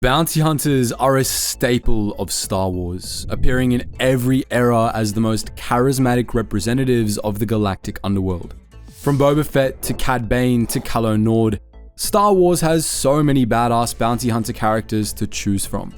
Bounty hunters are a staple of Star Wars, appearing in every era as the most charismatic representatives of the galactic underworld. From Boba Fett to Cad Bane to Calo Nord, Star Wars has so many badass bounty hunter characters to choose from.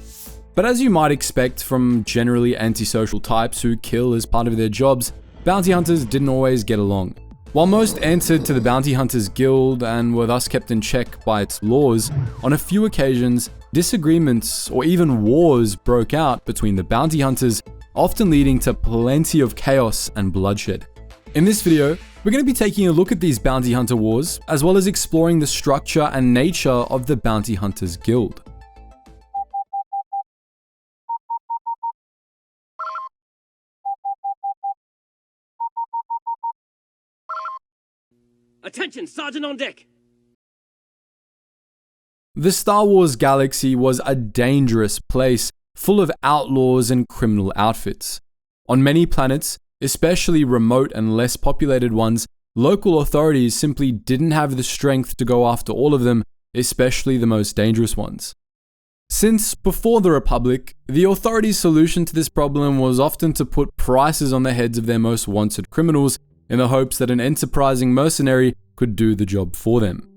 But as you might expect from generally antisocial types who kill as part of their jobs, bounty hunters didn't always get along. While most answered to the Bounty Hunters Guild and were thus kept in check by its laws, on a few occasions, disagreements or even wars broke out between the bounty hunters, often leading to plenty of chaos and bloodshed. In this video, we're going to be taking a look at these bounty hunter wars, as well as exploring the structure and nature of the Bounty Hunters Guild. Attention, Sergeant on deck! The Star Wars galaxy was a dangerous place, full of outlaws and criminal outfits. On many planets, especially remote and less populated ones, local authorities simply didn't have the strength to go after all of them, especially the most dangerous ones. Since before the Republic, the authorities' solution to this problem was often to put prices on the heads of their most wanted criminals in the hopes that an enterprising mercenary could do the job for them.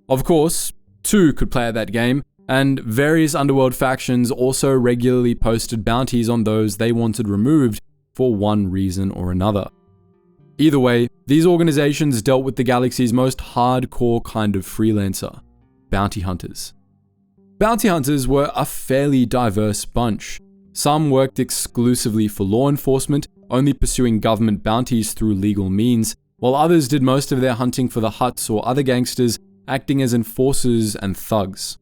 Of course, two could play at that game, and various underworld factions also regularly posted bounties on those they wanted removed for one reason or another. Either way, these organizations dealt with the galaxy's most hardcore kind of freelancer, bounty hunters. Bounty hunters were a fairly diverse bunch. Some worked exclusively for law enforcement, only pursuing government bounties through legal means, while others did most of their hunting for the Hutts or other gangsters, acting as enforcers and thugs.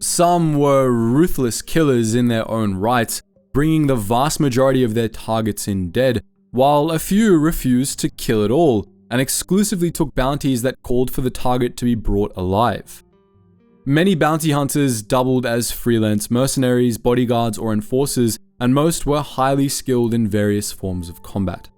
Some were ruthless killers in their own right, bringing the vast majority of their targets in dead, while a few refused to kill at all, and exclusively took bounties that called for the target to be brought alive. Many bounty hunters doubled as freelance mercenaries, bodyguards, or enforcers, and most were highly skilled in various forms of combat.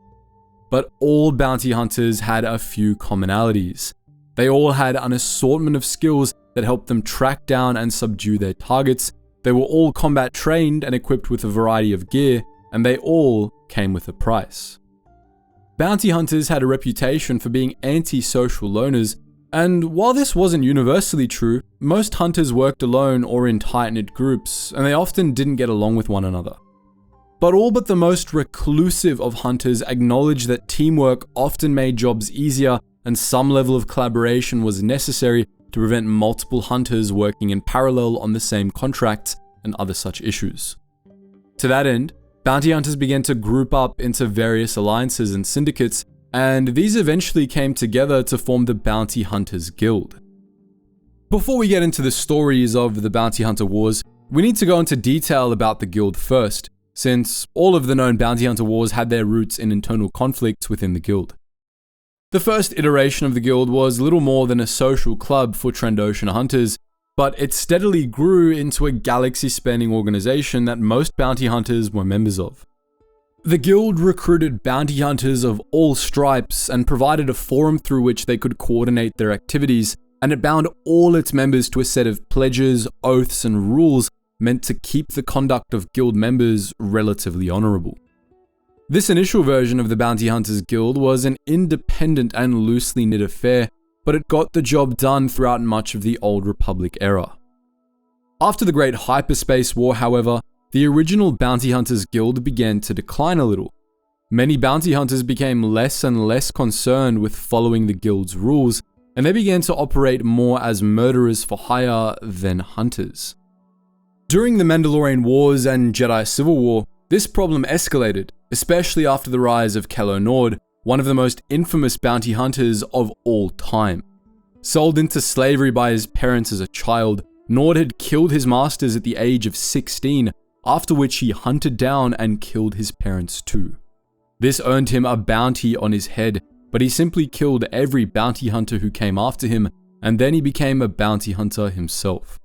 But all bounty hunters had a few commonalities. They all had an assortment of skills that helped them track down and subdue their targets. They were all combat trained and equipped with a variety of gear, and they all came with a price. Bounty hunters had a reputation for being anti-social loners, and while this wasn't universally true, most hunters worked alone or in tight-knit groups, and they often didn't get along with one another. But all but the most reclusive of hunters acknowledged that teamwork often made jobs easier, and some level of collaboration was necessary to prevent multiple hunters working in parallel on the same contracts and other such issues. To that end, bounty hunters began to group up into various alliances and syndicates, and these eventually came together to form the Bounty Hunters Guild. Before we get into the stories of the Bounty Hunter Wars, we need to go into detail about the guild first, since all of the known Bounty Hunter Wars had their roots in internal conflicts within the guild. The first iteration of the guild was little more than a social club for Trandoshan hunters, but it steadily grew into a galaxy-spanning organization that most bounty hunters were members of. The guild recruited bounty hunters of all stripes and provided a forum through which they could coordinate their activities, and it bound all its members to a set of pledges, oaths, and rules meant to keep the conduct of guild members relatively honorable. This initial version of the Bounty Hunters Guild was an independent and loosely knit affair, but it got the job done throughout much of the Old Republic era. After the Great Hyperspace War, however, the original Bounty Hunters Guild began to decline a little. Many bounty hunters became less and less concerned with following the guild's rules, and they began to operate more as murderers for hire than hunters. During the Mandalorian Wars and Jedi Civil War, this problem escalated, especially after the rise of Calo Nord, one of the most infamous bounty hunters of all time. Sold into slavery by his parents as a child, Nord had killed his masters at the age of 16, after which he hunted down and killed his parents too. This earned him a bounty on his head, but he simply killed every bounty hunter who came after him, and then he became a bounty hunter himself.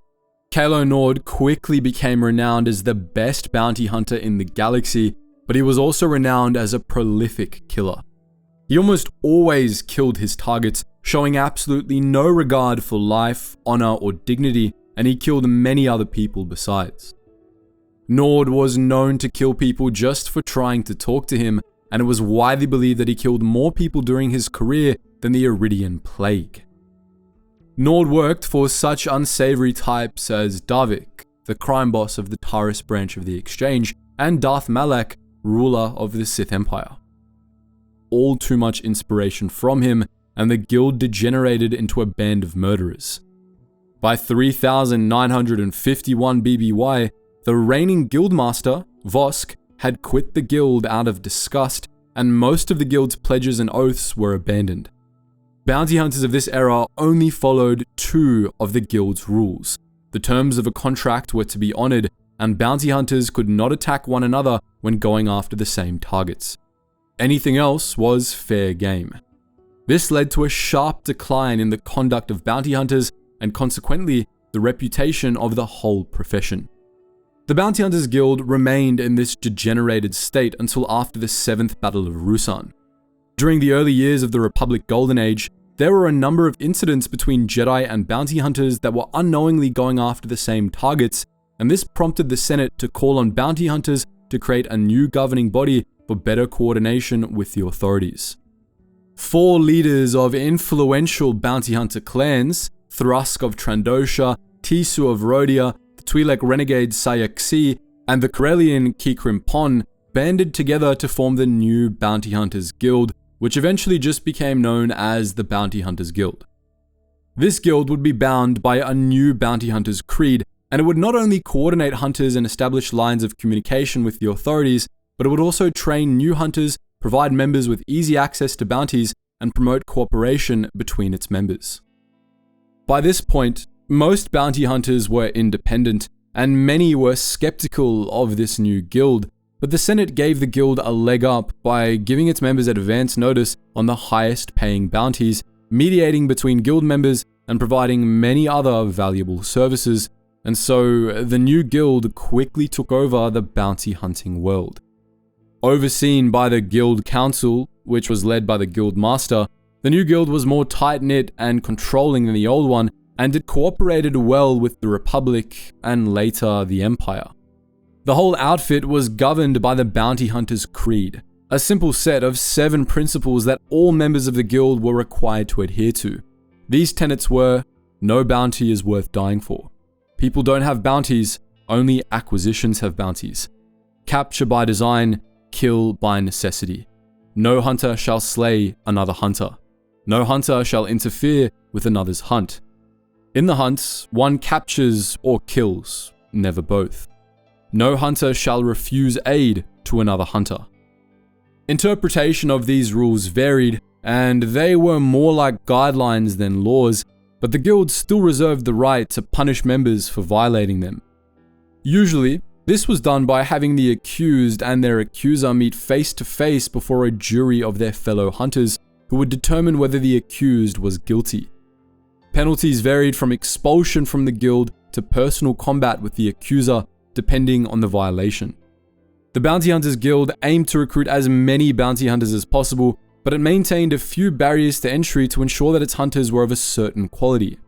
Calo Nord quickly became renowned as the best bounty hunter in the galaxy, but he was also renowned as a prolific killer. He almost always killed his targets, showing absolutely no regard for life, honor, or dignity, and he killed many other people besides. Nord was known to kill people just for trying to talk to him, and it was widely believed that he killed more people during his career than the Iridian Plague. Nord worked for such unsavory types as Davik, the crime boss of the Taris branch of the Exchange, and Darth Malak, ruler of the Sith Empire. All too much inspiration from him, and the guild degenerated into a band of murderers. By 3951 BBY, the reigning guildmaster, Vosk, had quit the guild out of disgust, and most of the guild's pledges and oaths were abandoned. Bounty hunters of this era only followed two of the guild's rules. The terms of a contract were to be honored, and bounty hunters could not attack one another when going after the same targets. Anything else was fair game. This led to a sharp decline in the conduct of bounty hunters, and consequently, the reputation of the whole profession. The Bounty Hunters Guild remained in this degenerated state until after the 7th Battle of Ruusan. During the early years of the Republic Golden Age, there were a number of incidents between Jedi and bounty hunters that were unknowingly going after the same targets, and this prompted the Senate to call on bounty hunters to create a new governing body for better coordination with the authorities. 4 leaders of influential bounty hunter clans, Thrusk of Trandosha, Tisu of Rhodia, the Twi'lek renegade Sayaxi, and the Corellian Kikrim Pon, banded together to form the new Bounty Hunters Guild, which eventually just became known as the Bounty Hunters Guild. This guild would be bound by a new Bounty Hunters Creed, and it would not only coordinate hunters and establish lines of communication with the authorities, but it would also train new hunters, provide members with easy access to bounties, and promote cooperation between its members. By this point, most bounty hunters were independent, and many were skeptical of this new guild, but the Senate gave the guild a leg up by giving its members advance notice on the highest paying bounties, mediating between guild members, and providing many other valuable services, and so the new guild quickly took over the bounty hunting world. Overseen by the Guild Council, which was led by the Guild Master, the new guild was more tight-knit and controlling than the old one, and it cooperated well with the Republic and later the Empire. The whole outfit was governed by the Bounty Hunters Creed, a simple set of 7 principles that all members of the guild were required to adhere to. These tenets were: no bounty is worth dying for. People don't have bounties, only acquisitions have bounties. Capture by design, kill by necessity. No hunter shall slay another hunter. No hunter shall interfere with another's hunt. In the hunt, one captures or kills, never both. No hunter shall refuse aid to another hunter. Interpretation of these rules varied, and they were more like guidelines than laws, but the guild still reserved the right to punish members for violating them. Usually, this was done by having the accused and their accuser meet face to face before a jury of their fellow hunters who would determine whether the accused was guilty. Penalties varied from expulsion from the guild to personal combat with the accuser, depending on the violation. The Bounty Hunters Guild aimed to recruit as many bounty hunters as possible, but it maintained a few barriers to entry to ensure that its hunters were of a certain quality.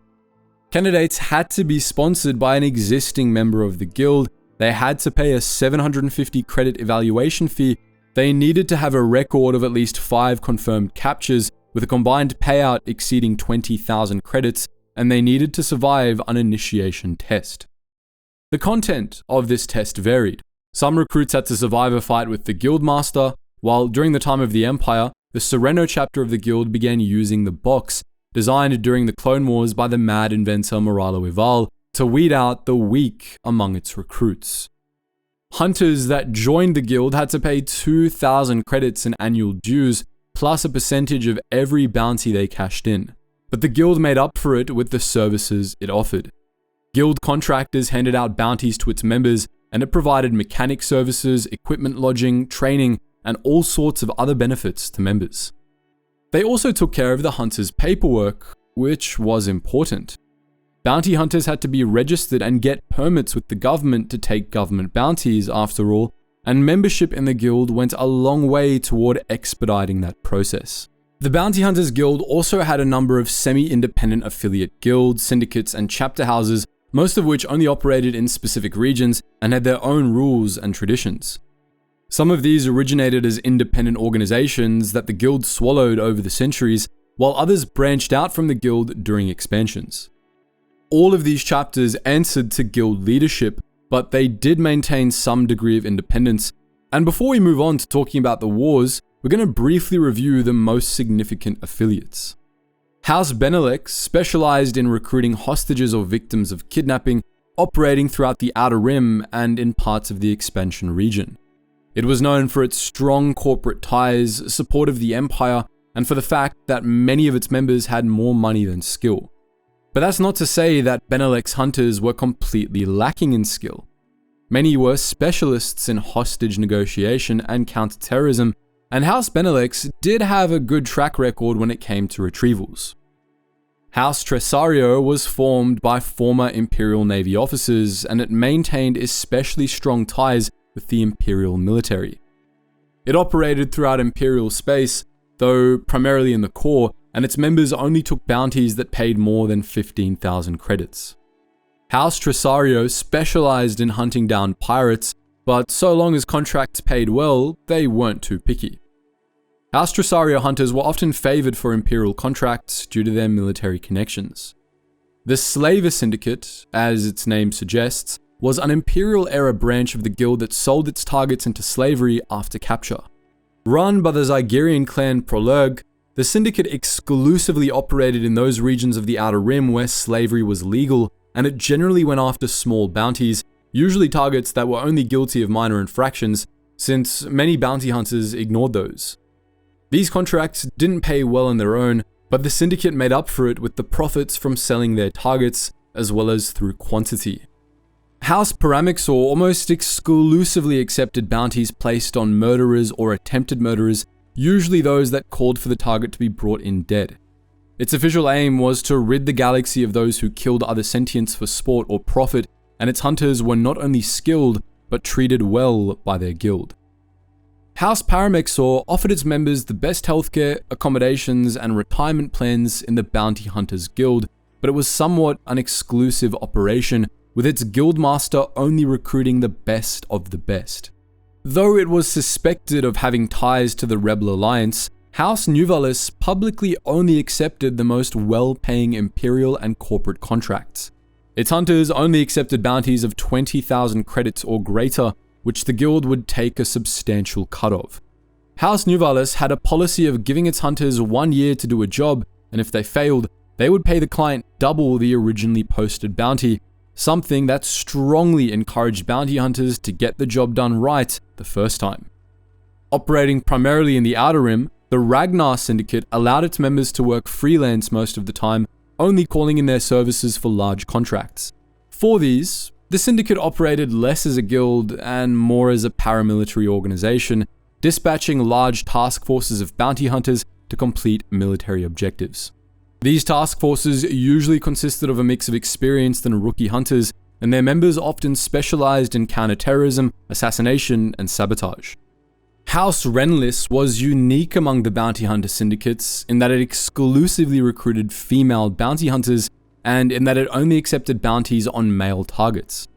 Candidates had to be sponsored by an existing member of the guild, they had to pay a 750 credit evaluation fee, they needed to have a record of at least 5 confirmed captures, with a combined payout exceeding 20,000 credits, and they needed to survive an initiation test. The content of this test varied. Some recruits had to survive a fight with the Guildmaster, while during the time of the Empire, the Sereno chapter of the guild began using the box, designed during the Clone Wars by the mad inventor Moralo Ival, to weed out the weak among its recruits. Hunters that joined the guild had to pay 2,000 credits in annual dues, plus a percentage of every bounty they cashed in. But the guild made up for it with the services it offered. Guild contractors handed out bounties to its members, and it provided mechanic services, equipment lodging, training, and all sorts of other benefits to members. They also took care of the hunters' paperwork, which was important. Bounty hunters had to be registered and get permits with the government to take government bounties, after all, and membership in the guild went a long way toward expediting that process. The Bounty Hunters Guild also had a number of semi-independent affiliate guilds, syndicates, and chapter houses most of which only operated in specific regions and had their own rules and traditions. Some of these originated as independent organizations that the guild swallowed over the centuries, while others branched out from the guild during expansions. All of these chapters answered to guild leadership, but they did maintain some degree of independence. And before we move on to talking about the wars, we're going to briefly review the most significant affiliates. House Benelek specialized in recruiting hostages or victims of kidnapping, operating throughout the Outer Rim and in parts of the expansion region. It was known for its strong corporate ties, support of the Empire, and for the fact that many of its members had more money than skill. But that's not to say that Benelek's hunters were completely lacking in skill. Many were specialists in hostage negotiation and counterterrorism, and House Benelek did have a good track record when it came to retrievals. House Tresario was formed by former Imperial Navy officers, and it maintained especially strong ties with the Imperial military. It operated throughout Imperial space, though primarily in the core, and its members only took bounties that paid more than 15,000 credits. House Tresario specialized in hunting down pirates, but so long as contracts paid well, they weren't too picky. House Tresario hunters were often favored for Imperial contracts due to their military connections. The Slaver Syndicate, as its name suggests, was an Imperial-era branch of the guild that sold its targets into slavery after capture. Run by the Zygerian clan Prolurg, the Syndicate exclusively operated in those regions of the Outer Rim where slavery was legal, and it generally went after small bounties, usually targets that were only guilty of minor infractions, since many bounty hunters ignored those. These contracts didn't pay well on their own, but the Syndicate made up for it with the profits from selling their targets, as well as through quantity. House Paramixor almost exclusively accepted bounties placed on murderers or attempted murderers, usually those that called for the target to be brought in dead. Its official aim was to rid the galaxy of those who killed other sentients for sport or profit, and its hunters were not only skilled, but treated well by their guild. House Paramixor offered its members the best healthcare, accommodations, and retirement plans in the Bounty Hunters Guild, but it was somewhat an exclusive operation, with its guildmaster only recruiting the best of the best. Though it was suspected of having ties to the Rebel Alliance, House Nuvalis publicly only accepted the most well-paying Imperial and corporate contracts. Its hunters only accepted bounties of 20,000 credits or greater, which the guild would take a substantial cut of. House Nuvalis had a policy of giving its hunters 1 year to do a job, and if they failed, they would pay the client double the originally posted bounty, something that strongly encouraged bounty hunters to get the job done right the first time. Operating primarily in the Outer Rim, the Ragnar Syndicate allowed its members to work freelance most of the time, only calling in their services for large contracts. For these, the Syndicate operated less as a guild and more as a paramilitary organization, dispatching large task forces of bounty hunters to complete military objectives. These task forces usually consisted of a mix of experienced and rookie hunters, and their members often specialized in counterterrorism, assassination, and sabotage. House Renlis was unique among the bounty hunter syndicates in that it exclusively recruited female bounty hunters, and in that it only accepted bounties on male targets.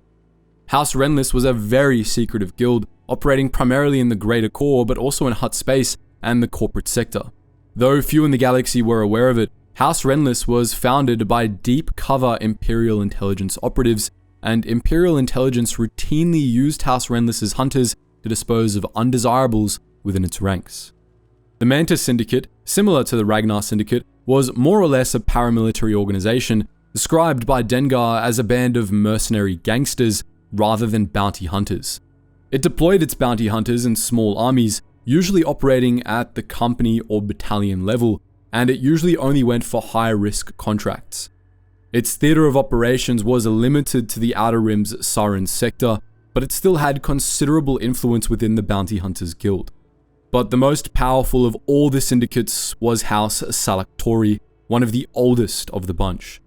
House Renlis was a very secretive guild, operating primarily in the greater core, but also in Hutt space and the corporate sector. Though few in the galaxy were aware of it, House Renlis was founded by deep cover Imperial intelligence operatives, and Imperial intelligence routinely used House Renlis's hunters to dispose of undesirables within its ranks. The Mantis Syndicate, similar to the Ragnar Syndicate, was more or less a paramilitary organization, described by Dengar as a band of mercenary gangsters rather than bounty hunters. It deployed its bounty hunters in small armies, usually operating at the company or battalion level, and it usually only went for high-risk contracts. Its theater of operations was limited to the Outer Rim's Sarin sector, but it still had considerable influence within the Bounty Hunters Guild. But the most powerful of all the syndicates was House Salactori, one of the oldest of the bunch.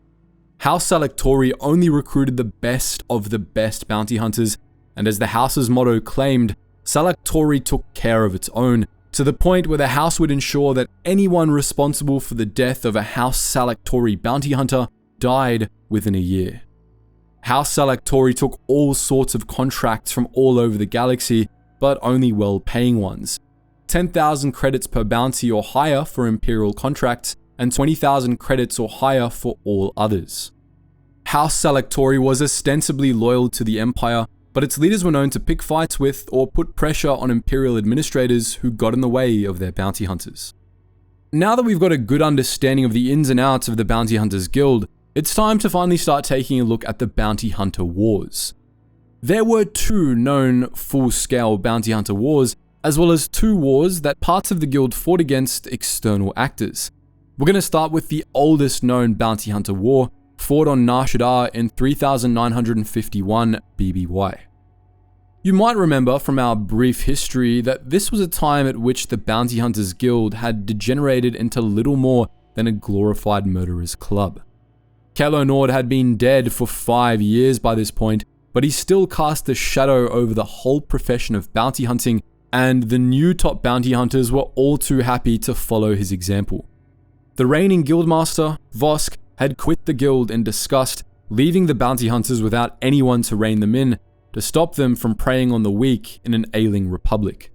House Salactori only recruited the best of the best bounty hunters, and as the house's motto claimed, Salactori took care of its own, to the point where the house would ensure that anyone responsible for the death of a House Salactori bounty hunter died within a year. House Salaktori took all sorts of contracts from all over the galaxy, but only well-paying ones. 10,000 credits per bounty or higher for Imperial contracts, and 20,000 credits or higher for all others. House Salaktori was ostensibly loyal to the Empire, but its leaders were known to pick fights with or put pressure on Imperial administrators who got in the way of their bounty hunters. Now that we've got a good understanding of the ins and outs of the Bounty Hunters Guild, it's time to finally start taking a look at the Bounty Hunter Wars. There were 2 known full-scale Bounty Hunter Wars, as well as 2 wars that parts of the guild fought against external actors. We're going to start with the oldest known Bounty Hunter War, fought on Nar Shaddaa in 3951 BBY. You might remember from our brief history that this was a time at which the Bounty Hunters Guild had degenerated into little more than a glorified murderers' club. Calo Nord had been dead for 5 years by this point, but he still cast a shadow over the whole profession of bounty hunting, and the new top bounty hunters were all too happy to follow his example. The reigning guildmaster, Vosk, had quit the guild in disgust, leaving the bounty hunters without anyone to rein them in, to stop them from preying on the weak in an ailing republic.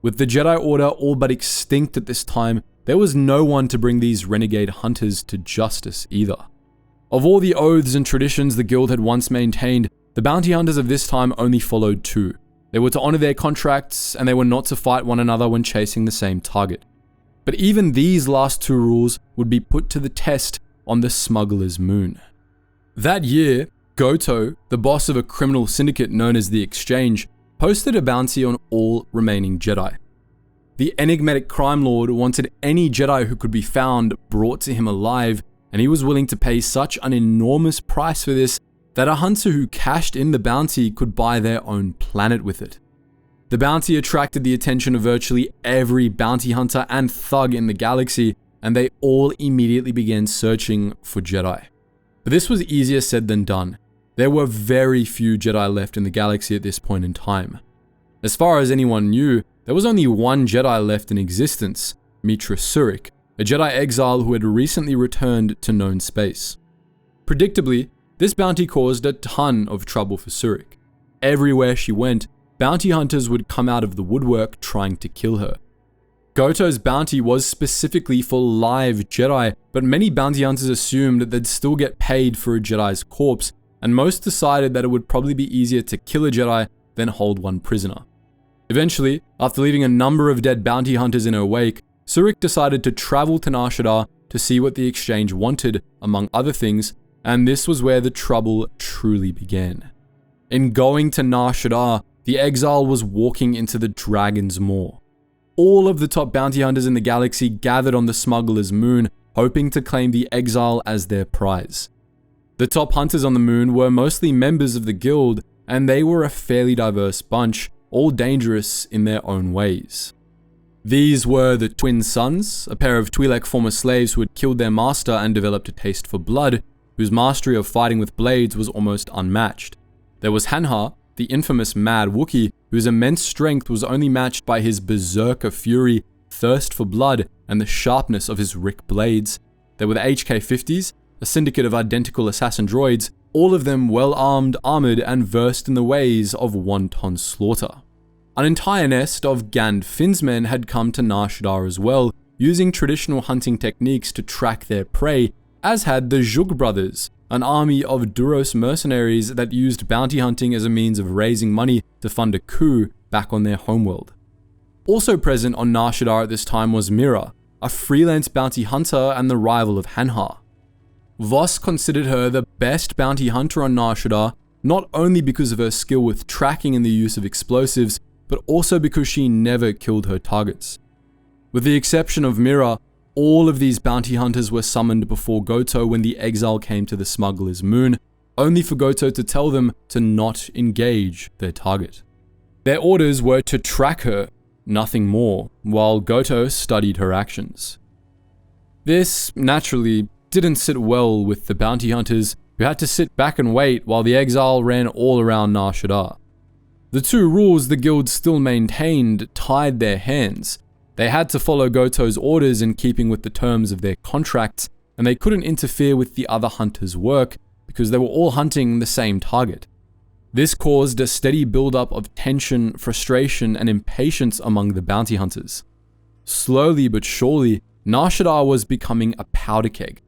With the Jedi Order all but extinct at this time, there was no one to bring these renegade hunters to justice either. Of all the oaths and traditions the guild had once maintained, the bounty hunters of this time only followed 2. They were to honor their contracts, and they were not to fight one another when chasing the same target. But even these last 2 rules would be put to the test on the Smuggler's Moon. That year, Goto, the boss of a criminal syndicate known as the Exchange, posted a bounty on all remaining Jedi. The enigmatic crime lord wanted any Jedi who could be found brought to him alive, and he was willing to pay such an enormous price for this that a hunter who cashed in the bounty could buy their own planet with it. The bounty attracted the attention of virtually every bounty hunter and thug in the galaxy, and they all immediately began searching for Jedi. But this was easier said than done. There were very few Jedi left in the galaxy at this point in time. As far as anyone knew, there was only one Jedi left in existence, Mitra Surik, a Jedi exile who had recently returned to known space. Predictably, this bounty caused a ton of trouble for Surik. Everywhere she went, bounty hunters would come out of the woodwork trying to kill her. Goto's bounty was specifically for live Jedi, but many bounty hunters assumed that they'd still get paid for a Jedi's corpse, and most decided that it would probably be easier to kill a Jedi than hold one prisoner. Eventually, after leaving a number of dead bounty hunters in her wake, Surik decided to travel to Nar Shaddaa to see what the Exchange wanted, among other things, and this was where the trouble truly began. In going to Nar Shaddaa, the exile was walking into the Dragon's Maw. All of the top bounty hunters in the galaxy gathered on the Smuggler's Moon, hoping to claim the exile as their prize. The top hunters on the moon were mostly members of the guild, and they were a fairly diverse bunch, all dangerous in their own ways. These were the Twin Sons, a pair of Twi'lek former slaves who had killed their master and developed a taste for blood, whose mastery of fighting with blades was almost unmatched. There was Hanha, the infamous Mad Wookiee, whose immense strength was only matched by his berserker fury, thirst for blood, and the sharpness of his Rick blades. There were the HK-50s, a syndicate of identical assassin droids, all of them well-armed, armored, and versed in the ways of wanton slaughter. An entire nest of Gand Finn's men had come to Nar Shaddaa as well, using traditional hunting techniques to track their prey, as had the Zhug brothers, an army of Duros mercenaries that used bounty hunting as a means of raising money to fund a coup back on their homeworld. Also present on Nar Shaddaa at this time was Mira, a freelance bounty hunter and the rival of Hanha. Voss considered her the best bounty hunter on Nar Shaddaa, not only because of her skill with tracking and the use of explosives, but also because she never killed her targets. With the exception of Mira, all of these bounty hunters were summoned before Goto when the exile came to the Smuggler's Moon, only for Goto to tell them to not engage their target. Their orders were to track her, nothing more, while Goto studied her actions. This, naturally, didn't sit well with the bounty hunters, who had to sit back and wait while the exile ran all around Nar Shaddaa. The 2 rules the guild still maintained tied their hands. They had to follow Goto's orders in keeping with the terms of their contracts, and they couldn't interfere with the other hunters' work, because they were all hunting the same target. This caused a steady buildup of tension, frustration, and impatience among the bounty hunters. Slowly but surely, Nar Shaddaa was becoming a powder keg.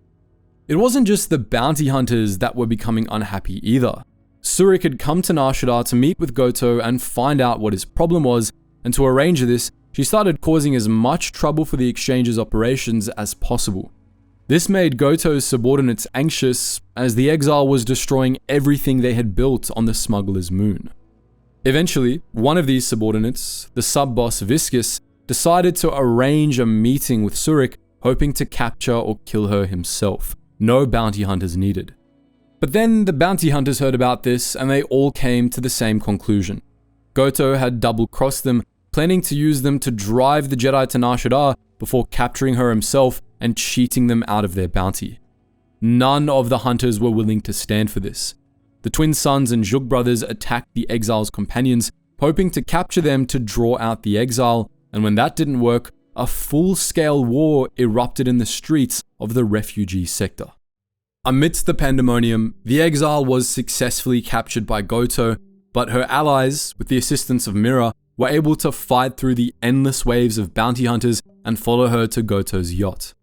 It wasn't just the bounty hunters that were becoming unhappy either. Surik had come to Nar Shaddaa to meet with Goto and find out what his problem was, and to arrange this, she started causing as much trouble for the exchange's operations as possible. This made Goto's subordinates anxious, as the exile was destroying everything they had built on the smuggler's moon. Eventually, one of these subordinates, the sub-boss Viscus, decided to arrange a meeting with Surik, hoping to capture or kill her himself. No bounty hunters needed. But then the bounty hunters heard about this, and they all came to the same conclusion. Goto had double-crossed them, planning to use them to drive the Jedi to Nar Shaddaa before capturing her himself and cheating them out of their bounty. None of the hunters were willing to stand for this. The twin sons and Zhug brothers attacked the exile's companions, hoping to capture them to draw out the exile, and when that didn't work, a full-scale war erupted in the streets of the refugee sector. Amidst the pandemonium, the exile was successfully captured by Goto, but her allies, with the assistance of Mira, were able to fight through the endless waves of bounty hunters and follow her to Goto's yacht.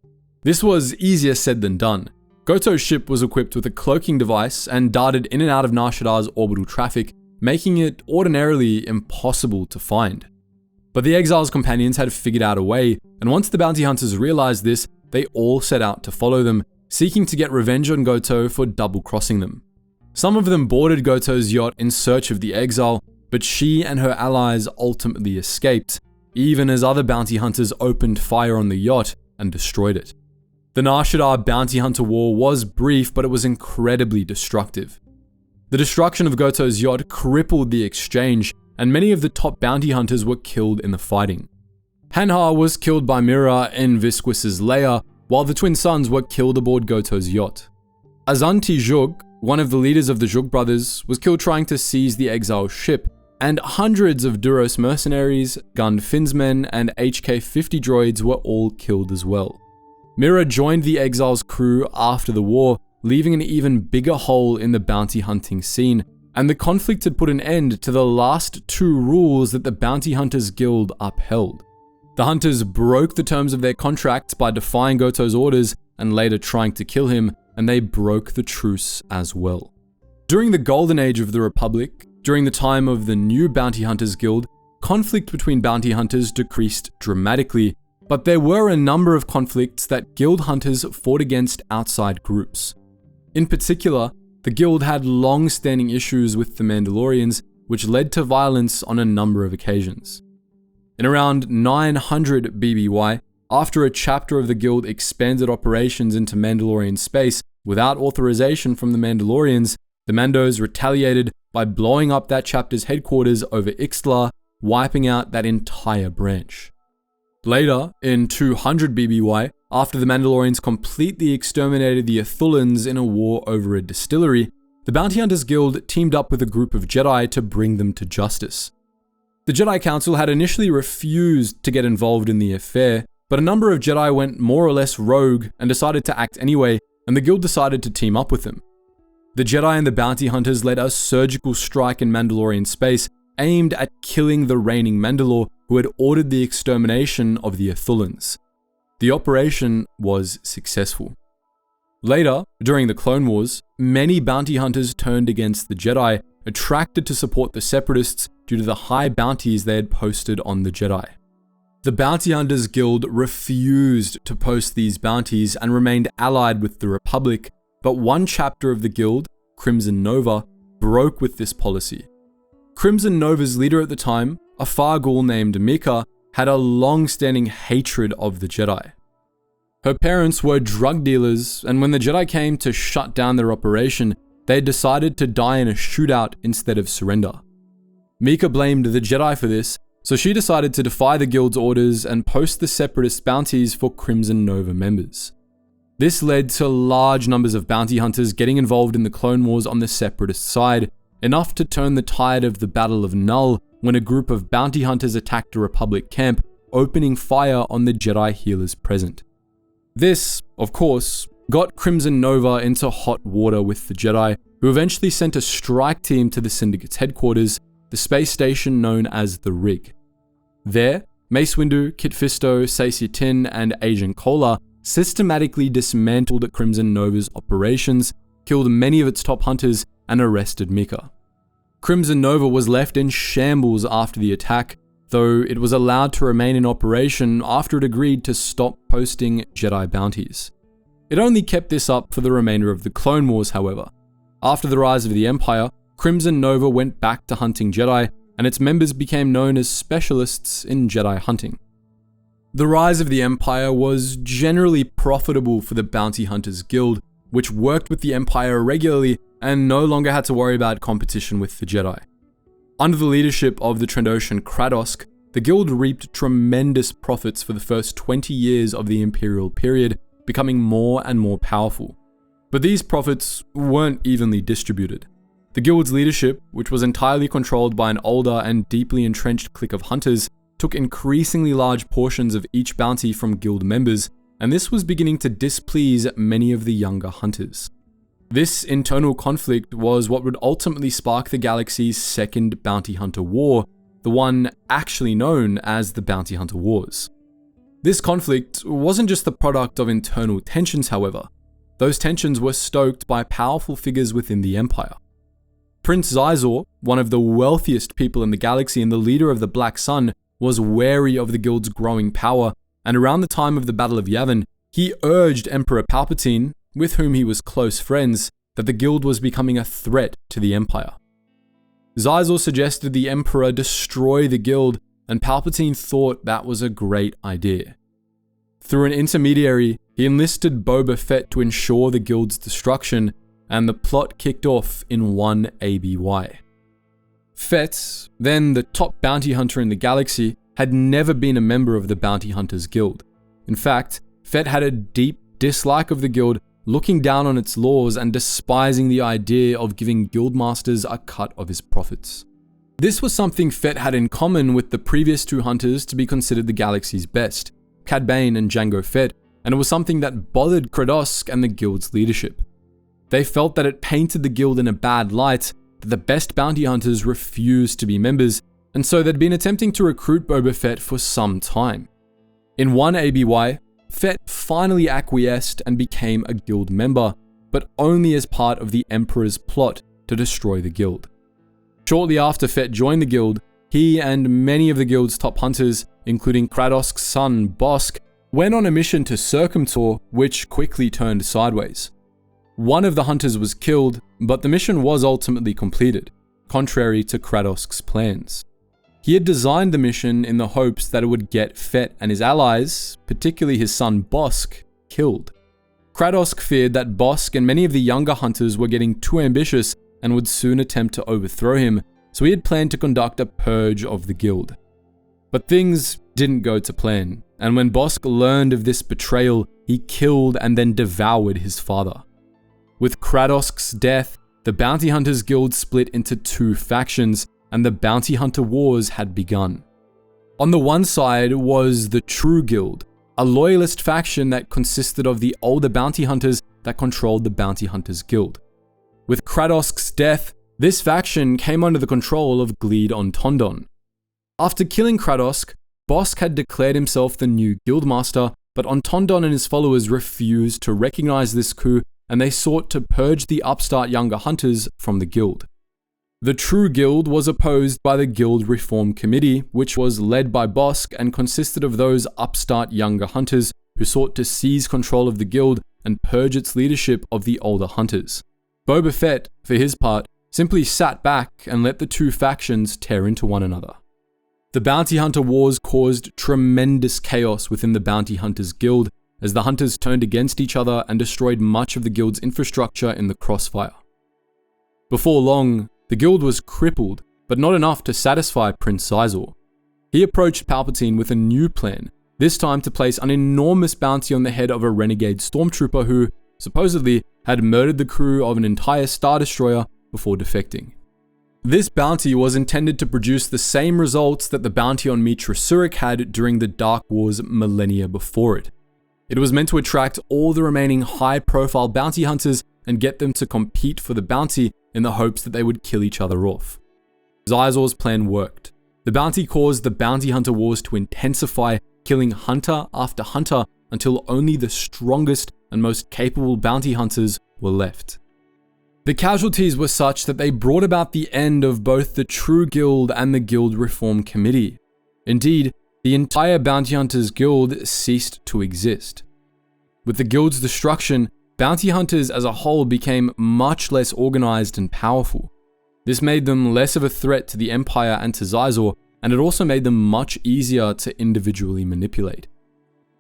This was easier said than done. Goto's ship was equipped with a cloaking device and darted in and out of Nar Shaddaa's orbital traffic, making it ordinarily impossible to find. But the exile's companions had figured out a way, and once the bounty hunters realized this, they all set out to follow them, seeking to get revenge on Goto for double-crossing them. Some of them boarded Goto's yacht in search of the exile, but she and her allies ultimately escaped, even as other bounty hunters opened fire on the yacht and destroyed it. The Nar Shaddaa bounty hunter war was brief, but it was incredibly destructive. The destruction of Goto's yacht crippled the exchange, and many of the top bounty hunters were killed in the fighting. Hanhar was killed by Mira in Visquis's lair, while the twin sons were killed aboard Goto's yacht. Azanti Zhug, one of the leaders of the Zhug brothers, was killed trying to seize the exile ship, and hundreds of Duros mercenaries, Gun Finsmen, and HK-50 droids were all killed as well. Mira joined the exile's crew after the war, leaving an even bigger hole in the bounty hunting scene, and the conflict had put an end to the last two rules that the Bounty Hunters Guild upheld. The hunters broke the terms of their contracts by defying Goto's orders and later trying to kill him, and they broke the truce as well. During the golden age of the Republic, during the time of the new Bounty Hunters Guild, conflict between bounty hunters decreased dramatically, but there were a number of conflicts that guild hunters fought against outside groups. In particular, the guild had long-standing issues with the Mandalorians, which led to violence on a number of occasions. In around 900 BBY, after a chapter of the guild expanded operations into Mandalorian space without authorization from the Mandalorians, the Mandos retaliated by blowing up that chapter's headquarters over Ixtla, wiping out that entire branch. Later, in 200 BBY, after the Mandalorians completely exterminated the Ithulans in a war over a distillery, the Bounty Hunters Guild teamed up with a group of Jedi to bring them to justice. The Jedi Council had initially refused to get involved in the affair, but a number of Jedi went more or less rogue and decided to act anyway, and the Guild decided to team up with them. The Jedi and the Bounty Hunters led a surgical strike in Mandalorian space aimed at killing the reigning Mandalore who had ordered the extermination of the Ithulans. The operation was successful. Later, during the Clone Wars, many bounty hunters turned against the Jedi, attracted to support the Separatists due to the high bounties they had posted on the Jedi. The Bounty Hunters Guild refused to post these bounties and remained allied with the Republic, but one chapter of the guild, Crimson Nova, broke with this policy. Crimson Nova's leader at the time, a Fargul named Mika, had a long-standing hatred of the Jedi. Her parents were drug dealers, and when the Jedi came to shut down their operation, they decided to die in a shootout instead of surrender. Mika blamed the Jedi for this, so she decided to defy the guild's orders and post the Separatist bounties for Crimson Nova members. This led to large numbers of bounty hunters getting involved in the Clone Wars on the Separatist side, enough to turn the tide of the Battle of Null when a group of bounty hunters attacked a Republic camp, opening fire on the Jedi healers present. This, of course, got Crimson Nova into hot water with the Jedi, who eventually sent a strike team to the Syndicate's headquarters, the space station known as the Rig. There, Mace Windu, Kit Fisto, Saesee Tiin, and Agent Kola systematically dismantled Crimson Nova's operations, killed many of its top hunters, and arrested Mika. Crimson Nova was left in shambles after the attack, though it was allowed to remain in operation after it agreed to stop posting Jedi bounties. It only kept this up for the remainder of the Clone Wars, however. After the rise of the Empire, Crimson Nova went back to hunting Jedi, and its members became known as specialists in Jedi hunting. The rise of the Empire was generally profitable for the Bounty Hunters Guild, which worked with the Empire regularly and no longer had to worry about competition with the Jedi. Under the leadership of the Trandoshan Kradosk, the Guild reaped tremendous profits for the first 20 years of the Imperial period, becoming more and more powerful. But these profits weren't evenly distributed. The Guild's leadership, which was entirely controlled by an older and deeply entrenched clique of hunters, took increasingly large portions of each bounty from Guild members, and this was beginning to displease many of the younger hunters. This internal conflict was what would ultimately spark the galaxy's second Bounty Hunter War, the one actually known as the Bounty Hunter Wars. This conflict wasn't just the product of internal tensions, however. Those tensions were stoked by powerful figures within the Empire. Prince Xizor, one of the wealthiest people in the galaxy and the leader of the Black Sun, was wary of the Guild's growing power, and around the time of the Battle of Yavin, he urged Emperor Palpatine, with whom he was close friends, that the Guild was becoming a threat to the Empire. Xizor suggested the Emperor destroy the Guild, and Palpatine thought that was a great idea. Through an intermediary, he enlisted Boba Fett to ensure the Guild's destruction, and the plot kicked off in one ABY. Fett, then the top bounty hunter in the galaxy, had never been a member of the Bounty Hunters Guild. In fact, Fett had a deep dislike of the Guild, looking down on its laws and despising the idea of giving guildmasters a cut of his profits. This was something Fett had in common with the previous two hunters to be considered the galaxy's best, Cad Bane and Jango Fett, and it was something that bothered Kradosk and the Guild's leadership. They felt that it painted the Guild in a bad light, that the best bounty hunters refused to be members, and so they'd been attempting to recruit Boba Fett for some time. In one ABY, Fett finally acquiesced and became a Guild member, but only as part of the Emperor's plot to destroy the Guild. Shortly after Fett joined the Guild, he and many of the Guild's top hunters, including Kradosk's son Bosk, went on a mission to Circumtor, which quickly turned sideways. One of the hunters was killed, but the mission was ultimately completed, contrary to Kradosk's plans. He had designed the mission in the hopes that it would get Fett and his allies, particularly his son Bosk, killed. Kradosk feared that Bosk and many of the younger hunters were getting too ambitious and would soon attempt to overthrow him, so he had planned to conduct a purge of the Guild. But things didn't go to plan, and when Bosk learned of this betrayal, he killed and then devoured his father. With Kradosk's death, the Bounty Hunters Guild split into two factions, and the Bounty Hunter Wars had begun. On the one side was the True Guild, a loyalist faction that consisted of the older bounty hunters that controlled the Bounty Hunters Guild. With Kradosk's death, this faction came under the control of Gleed on Tondon. After killing Kradosk, Bosk had declared himself the new guildmaster, but on Tondon and his followers refused to recognize this coup, and they sought to purge the upstart younger hunters from the guild. The True Guild was opposed by the Guild Reform Committee, which was led by Bosk and consisted of those upstart younger hunters who sought to seize control of the guild and purge its leadership of the older hunters. Boba Fett, for his part, simply sat back and let the two factions tear into one another. The Bounty Hunter Wars caused tremendous chaos within the Bounty Hunters Guild as the hunters turned against each other and destroyed much of the guild's infrastructure in the crossfire. Before long, the guild was crippled, but not enough to satisfy Prince Xizor. He approached Palpatine with a new plan, this time to place an enormous bounty on the head of a renegade stormtrooper who, supposedly, had murdered the crew of an entire Star Destroyer before defecting. This bounty was intended to produce the same results that the bounty on Mitra Surik had during the Dark Wars millennia before it. It was meant to attract all the remaining high-profile bounty hunters and get them to compete for the bounty in the hopes that they would kill each other off. Xizor's plan worked. The bounty caused the bounty hunter wars to intensify, killing hunter after hunter until only the strongest and most capable bounty hunters were left. The casualties were such that they brought about the end of both the True Guild and the Guild Reform Committee. Indeed, the entire Bounty Hunters Guild ceased to exist. With the guild's destruction, bounty hunters as a whole became much less organized and powerful. This made them less of a threat to the Empire and to Xizor, and it also made them much easier to individually manipulate.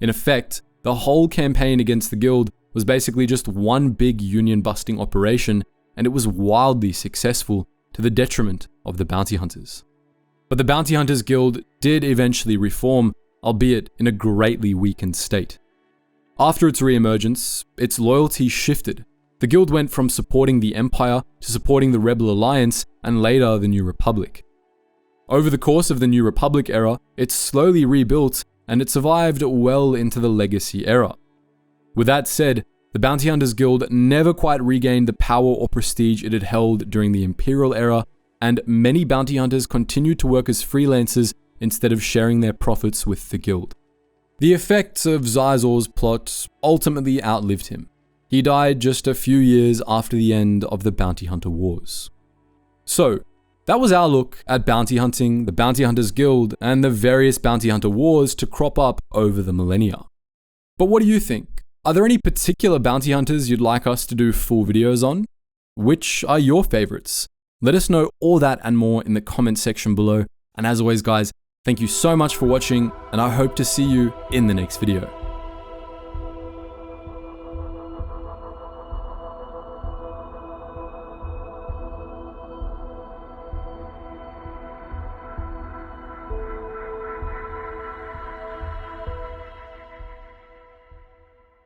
In effect, the whole campaign against the guild was basically just one big union-busting operation, and it was wildly successful to the detriment of the bounty hunters. But the Bounty Hunters Guild did eventually reform, albeit in a greatly weakened state. After its re-emergence, its loyalty shifted. The guild went from supporting the Empire to supporting the Rebel Alliance and later the New Republic. Over the course of the New Republic era, it slowly rebuilt and it survived well into the Legacy era. With that said, the Bounty Hunters Guild never quite regained the power or prestige it had held during the Imperial era, and many bounty hunters continued to work as freelancers instead of sharing their profits with the guild. The effects of Xizor's plot ultimately outlived him. He died just a few years after the end of the Bounty Hunter Wars. So, that was our look at bounty hunting, the Bounty Hunters Guild, and the various Bounty Hunter Wars to crop up over the millennia. But what do you think? Are there any particular bounty hunters you'd like us to do full videos on? Which are your favorites? Let us know all that and more in the comment section below. And as always guys, thank you so much for watching, and I hope to see you in the next video.